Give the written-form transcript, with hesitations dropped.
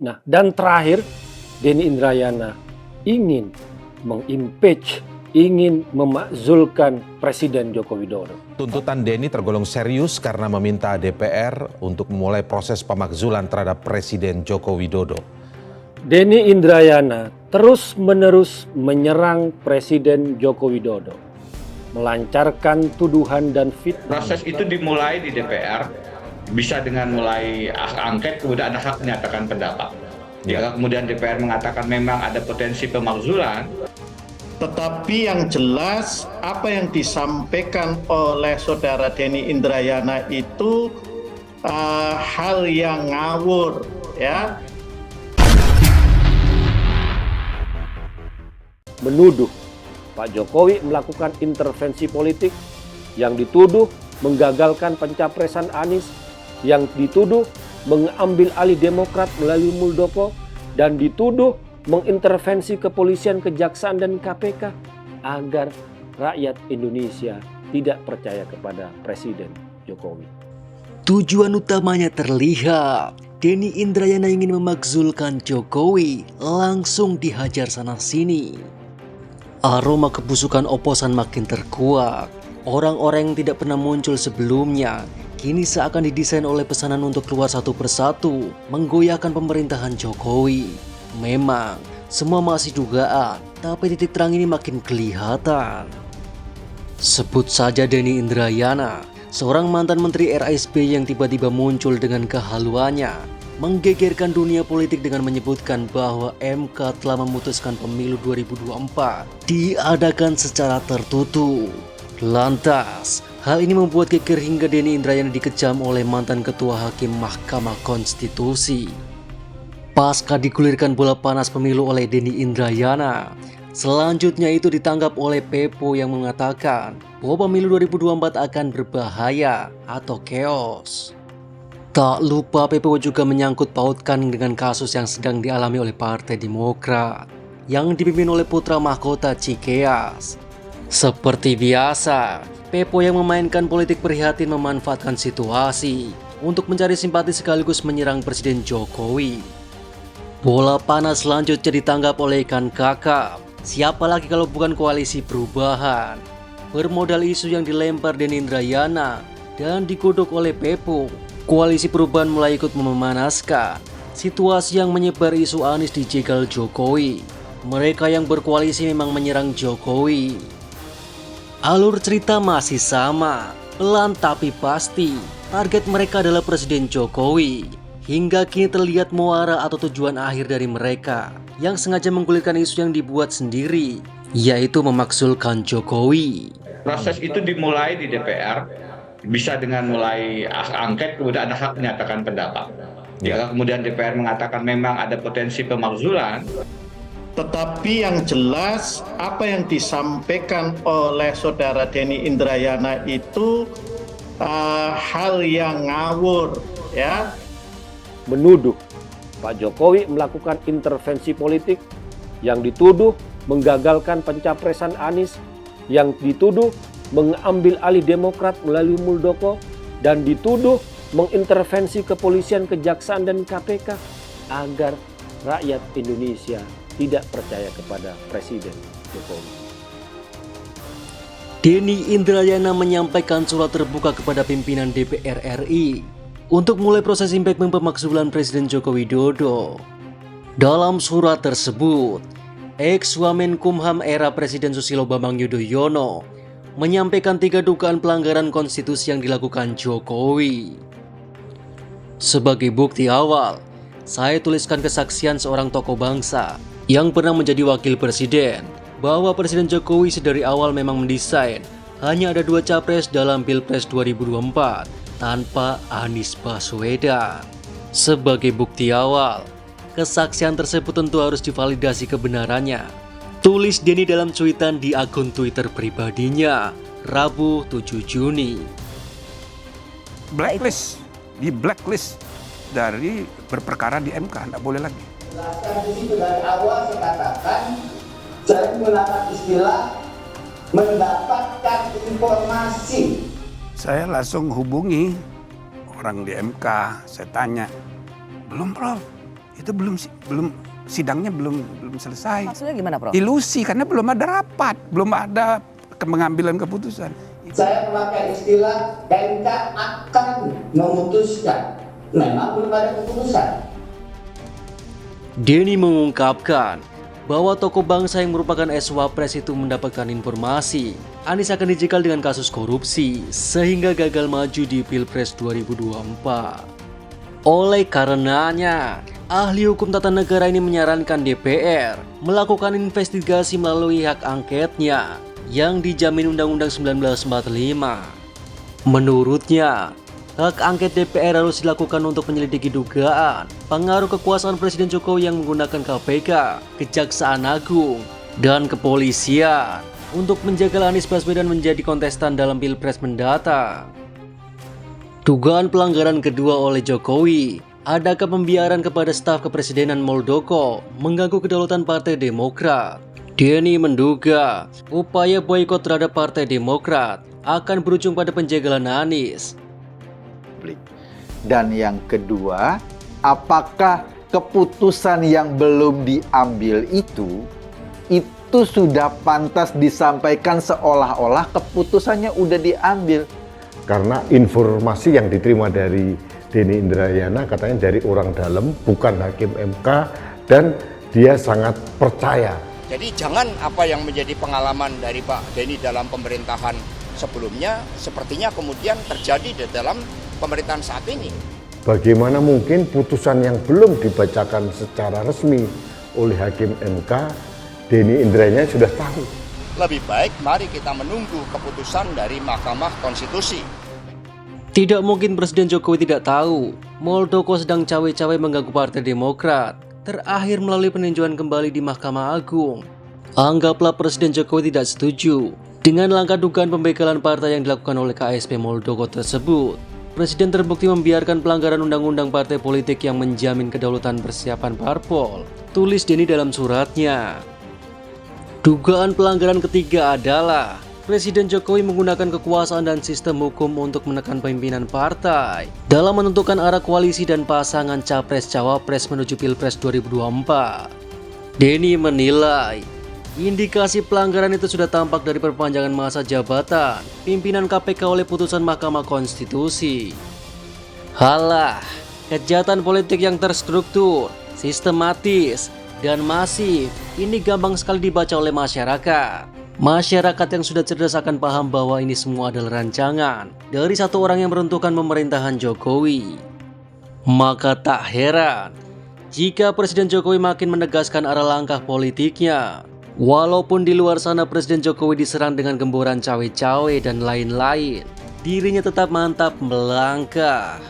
Nah, dan terakhir, Denny Indrayana ingin mengimpeach, ingin memakzulkan Presiden Joko Widodo. Tuntutan Denny tergolong serius karena meminta DPR untuk memulai proses pemakzulan terhadap Presiden Joko Widodo. Denny Indrayana terus-menerus menyerang Presiden Joko Widodo, melancarkan tuduhan dan fitnah. Proses itu dimulai di DPR, bisa dengan mulai angket, kemudian ada hak menyatakan pendapat. Jika kemudian DPR mengatakan memang ada potensi pemakzulan, tetapi yang jelas apa yang disampaikan oleh saudara Denny Indrayana itu hal yang ngawur, ya. Menuduh Pak Jokowi melakukan intervensi politik, yang dituduh menggagalkan pencapresan Anies, yang dituduh mengambil alih Demokrat melalui Muldoko, dan dituduh mengintervensi kepolisian, kejaksaan, dan KPK agar rakyat Indonesia tidak percaya kepada Presiden Jokowi. Tujuan utamanya terlihat. Denny Indrayana ingin memakzulkan Jokowi, langsung dihajar sana-sini. Aroma kebusukan oposan makin terkuat. Orang-orang yang tidak pernah muncul sebelumnya kini seakan didesain oleh pesanan untuk keluar satu persatu menggoyahkan pemerintahan Jokowi. Memang semua masih dugaan, tapi titik terang ini makin kelihatan. Sebut saja Denny Indrayana, seorang mantan menteri RSB yang tiba-tiba muncul dengan kehaluannya, menggegerkan dunia politik dengan menyebutkan bahwa MK telah memutuskan pemilu 2024 diadakan secara tertutup. Lantas, hal ini membuat geger hingga Denny Indrayana dikecam oleh mantan Ketua Hakim Mahkamah Konstitusi. Pasca digulirkan bola panas pemilu oleh Denny Indrayana, selanjutnya itu ditangkap oleh Pepo yang mengatakan bahwa pemilu 2024 akan berbahaya atau chaos. Tak lupa Pepo juga menyangkut pautkan dengan kasus yang sedang dialami oleh Partai Demokrat yang dipimpin oleh putra mahkota Cikeas. Seperti biasa, Pepo yang memainkan politik prihatin memanfaatkan situasi untuk mencari simpati sekaligus menyerang Presiden Jokowi. Bola panas selanjutnya ditangkap oleh ikan kakap. Siapa lagi kalau bukan Koalisi Perubahan? Bermodal isu yang dilempar Denny Indrayana dan digodok oleh Pepo, Koalisi Perubahan mulai ikut memanaskan situasi yang menyebar isu Anies dijegal Jokowi. Mereka yang berkoalisi memang menyerang Jokowi. Alur cerita masih sama, pelan tapi pasti. Target mereka adalah Presiden Jokowi. Hingga kini terlihat muara atau tujuan akhir dari mereka yang sengaja menggulirkan isu yang dibuat sendiri, yaitu memakzulkan Jokowi. proses itu dimulai di DPR, bisa dengan mulai angket, kemudian ada hak menyatakan pendapat. Jika kemudian DPR mengatakan memang ada potensi pemakzulan, tetapi yang jelas apa yang disampaikan oleh saudara Denny Indrayana itu hal yang ngawur, ya. Menuduh Pak Jokowi melakukan intervensi politik, yang dituduh menggagalkan pencapresan Anies, yang dituduh mengambil alih Demokrat melalui Muldoko, dan dituduh mengintervensi kepolisian, kejaksaan, dan KPK agar rakyat Indonesia tidak percaya kepada Presiden Jokowi. Denny Indrayana menyampaikan surat terbuka kepada pimpinan DPR RI untuk mulai proses impeachment pemakzulan Presiden Joko Widodo. Dalam surat tersebut, ex-Wamenkumham era Presiden Susilo Bambang Yudhoyono menyampaikan 3 dugaan pelanggaran konstitusi yang dilakukan Jokowi. Sebagai bukti awal, saya tuliskan kesaksian seorang tokoh bangsa yang pernah menjadi wakil presiden bahwa Presiden Jokowi sedari awal memang mendesain hanya ada 2 capres dalam Pilpres 2024 tanpa Anies Baswedan. Sebagai bukti awal, kesaksian tersebut tentu harus divalidasi kebenarannya. Tulis Denny dalam cuitan di akun Twitter pribadinya, Rabu 7 Juni. Di blacklist dari berperkara di MK, tidak boleh lagi. Di situ dari awal saya katakan, saya menggunakan istilah mendapatkan informasi. Saya langsung hubungi orang di MK, saya tanya, belum Prof, Itu belum sidangnya belum selesai. Maksudnya gimana, Prof? Ilusi karena belum ada rapat, belum ada pengambilan keputusan. Saya memakai istilah MK akan memutuskan. Memang belum ada keputusan. Denny mengungkapkan bahwa tokoh bangsa yang merupakan ex-wapres itu mendapatkan informasi Anies akan dijegal dengan kasus korupsi sehingga gagal maju di Pilpres 2024. Oleh karenanya, ahli hukum tata negara ini menyarankan DPR melakukan investigasi melalui hak angketnya yang dijamin Undang-Undang 1945. Menurutnya, hak angket DPR harus dilakukan untuk menyelidiki dugaan pengaruh kekuasaan Presiden Jokowi yang menggunakan KPK, Kejaksaan Agung, dan kepolisian untuk menjaga Anies Baswedan menjadi kontestan dalam Pilpres mendatang. Dugaan pelanggaran kedua oleh Jokowi, adakah pembiaran kepada staf kepresidenan Muldoko mengganggu kedaulatan Partai Demokrat? Denny menduga upaya boikot terhadap Partai Demokrat akan berujung pada penjagalan Anies. Dan yang kedua, apakah keputusan yang belum diambil itu sudah pantas disampaikan seolah-olah keputusannya udah diambil? Karena informasi yang diterima dari Denny Indrayana katanya dari orang dalam, bukan hakim MK, dan dia sangat percaya. Jadi jangan apa yang menjadi pengalaman dari Pak Denny dalam pemerintahan sebelumnya, sepertinya kemudian terjadi di dalam pemerintahan saat ini. Bagaimana mungkin putusan yang belum dibacakan secara resmi oleh hakim MK, Denny Indrayana sudah tahu? Lebih baik mari kita menunggu keputusan dari Mahkamah Konstitusi. Tidak mungkin Presiden Jokowi tidak tahu Muldoko sedang cawe-cawe mengganggu Partai Demokrat, terakhir melalui peninjauan kembali di Mahkamah Agung. Anggaplah Presiden Jokowi tidak setuju dengan langkah dugaan pembegalan partai yang dilakukan oleh KSP Muldoko tersebut. Presiden terbukti membiarkan pelanggaran undang-undang partai politik yang menjamin kedaulatan persiapan parpol, tulis Denny dalam suratnya. Dugaan pelanggaran ketiga adalah Presiden Jokowi menggunakan kekuasaan dan sistem hukum untuk menekan pimpinan partai dalam menentukan arah koalisi dan pasangan Capres-Cawapres menuju Pilpres 2024. Denny menilai indikasi pelanggaran itu sudah tampak dari perpanjangan masa jabatan pimpinan KPK oleh putusan Mahkamah Konstitusi. Halah, kejahatan politik yang terstruktur, sistematis, dan masif ini gampang sekali dibaca oleh masyarakat. Masyarakat yang sudah cerdas akan paham bahwa ini semua adalah rancangan dari satu orang yang meruntuhkan pemerintahan Jokowi. Maka tak heran jika Presiden Jokowi makin menegaskan arah langkah politiknya. Walaupun di luar sana Presiden Jokowi diserang dengan gemburan cawe-cawe dan lain-lain, dirinya tetap mantap melangkah.